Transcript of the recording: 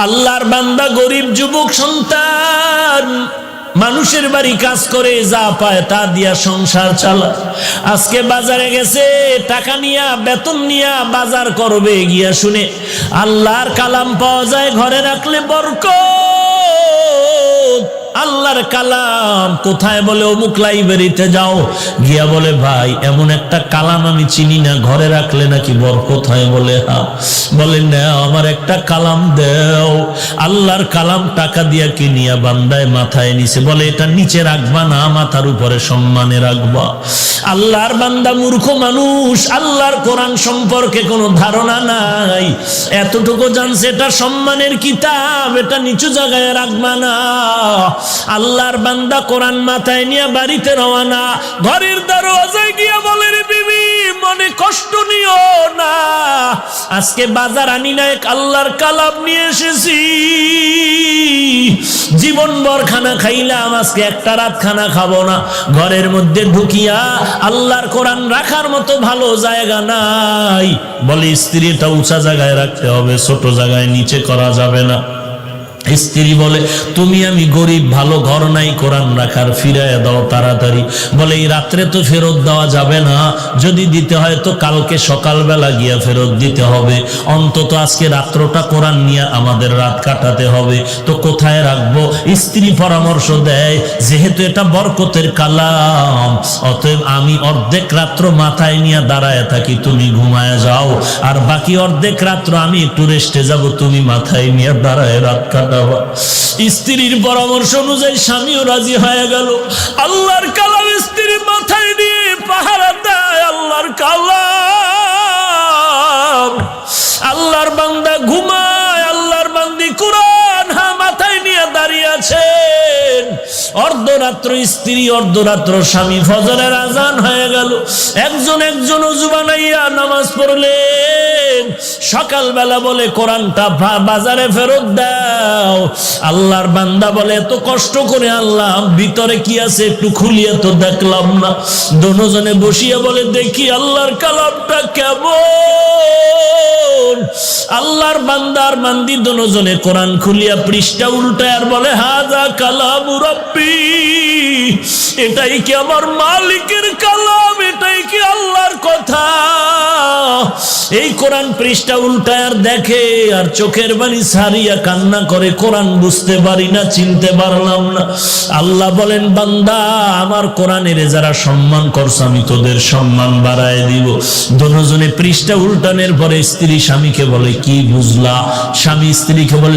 আল্লাহর বান্দা গরিব যুবক সন্তান মানুষের বাড়ি কাজ করে যা পায় তা দিয়া সংসার চালায়। আজকে বাজারে গেছে টাকা নিয়া বেতন নিয়া বাজার করবে, গিয়া শুনে আল্লাহর কালাম পাওয়া যায়, ঘরে রাখলে বরকত। আল্লাহর কালাম কোথায় বলে অমুক লাইব্রেরিতে যাও, গিয়া বলে ভাই এমন একটা কালাম আমি চিনি না, ঘরে রাখলে নাকি বরকত হয়। বলে হ্যাঁ। বলে না আমার একটা কালাম দেও। আল্লাহর কালাম টাকা দিয়া কিনিয়া বান্দায় মাথায় নিছে, বলে এটা নিচে রাখবা না, মাথার উপরে সম্মানে রাখবা। আল্লাহর বান্দা মূর্খ মানুষ, আল্লাহর কোরআন সম্পর্কে কোনো ধারণা নাই, এতটুকু জানছে এটা সম্মানের কিতাব, এটা নিচু জায়গায় রাখবা না। আল্লাহর বান্দা কোরআন মাথায় নিয়ে বাড়িতে রওনা, ঘরের দরওয়াজায় গিয়া বলে রে বিবি মনে কষ্ট নিও না, আজকে বাজার আনি না, এক আল্লাহর কালাম নিয়ে এসেছি, জীবনভর খানা খাইলাম, আজকে একটা রাত খানা খাবো না। ঘরের মধ্যে ঢুকিয়া আল্লাহর কোরআন রাখার মতো ভালো জায়গা নাই। বলে স্ত্রীটা উঁচা জায়গায় রাখতে হবে, ছোট জায়গায় নিচে করা যাবে না। স্ত্রী বলে তুমি আমি গরিব, ভালো ঘর নাই কোরআন রাখার, ফিরাইয়া দাও তাড়াতাড়ি। বলে এই রাত্রে তো ফেরত দেওয়া যাবে না, যদি দিতে হয় তো কালকে সকালবেলা গিয়া ফেরত দিতে হবে, অন্তত আজকে রাত্রটা কোরআন নিয়ে আমাদের রাত কাটাতে হবে, তো কোথায় রাখবো? স্ত্রী পরামর্শ দেয় যেহেতু এটা বরকতের কালাম, অতএব আমি অর্ধেক রাত্র মাথায় নিয়ে দাঁড়ায় থাকি, তুমি ঘুমায় যাও, আর বাকি অর্ধেক রাত্র আমি একটু রেস্টে যাব, তুমি মাথায় নিয়ে দাঁড়ায় রাত কাটা। স্ত্রীর পরামর্শ অনুযায়ী স্বামীও রাজি হয়ে গেল। আল্লাহর কালাম স্ত্রীর মাথায় নিয়ে পাহারা দেয় আল্লাহর কালাম। আল্লাহর বান্দা ঘুমায়, আল্লাহর বান্দি কোরআন মাথায় নিয়ে দাঁড়িয়ে আছেন। অর্ধরাত্র স্ত্রী, অর্ধরাত্র স্বামী, ফজরের আজান হয়ে গেল, একজন ওযু বানাইয়া নামাজ পড়লেন। সকালবেলা বলে কোরআনটা বাজারে ফেরত দাও। আল্লাহর বান্দা বলে এত কষ্ট করে আল্লাহ ভিতরে কি আছে একটু খুলিয়ে তো দেখলাম না। দুজনে বসিয়া বলে দেখি আল্লাহর কালামটা কেমন। আল্লাহর বান্দার বান্দি দুজনে কোরআন খুলিয়া পৃষ্ঠা উল্টায় আর বলে হাযা কালামু রাব্বি, এটাই কি আমার মালিকের কালাম, এটাই কি আল্লাহর কথা। এই কোরআন পৃষ্ঠা উল্টায় আর দেখে, আর চোখের পানি ছাড়িয়া কান্না করে, কোরআন বুঝতে পারি না, চিনতে পারলাম না। আল্লাহ বলেন বান্দা আমার কোরআনের যারা সম্মান করছে আমি তোদের সম্মান বাড়ায় দিব। দুজনে পৃষ্ঠা উল্টানোর পরে স্ত্রী স্বামীকে বলে কি বুঝলা? স্বামী স্ত্রীকে বলে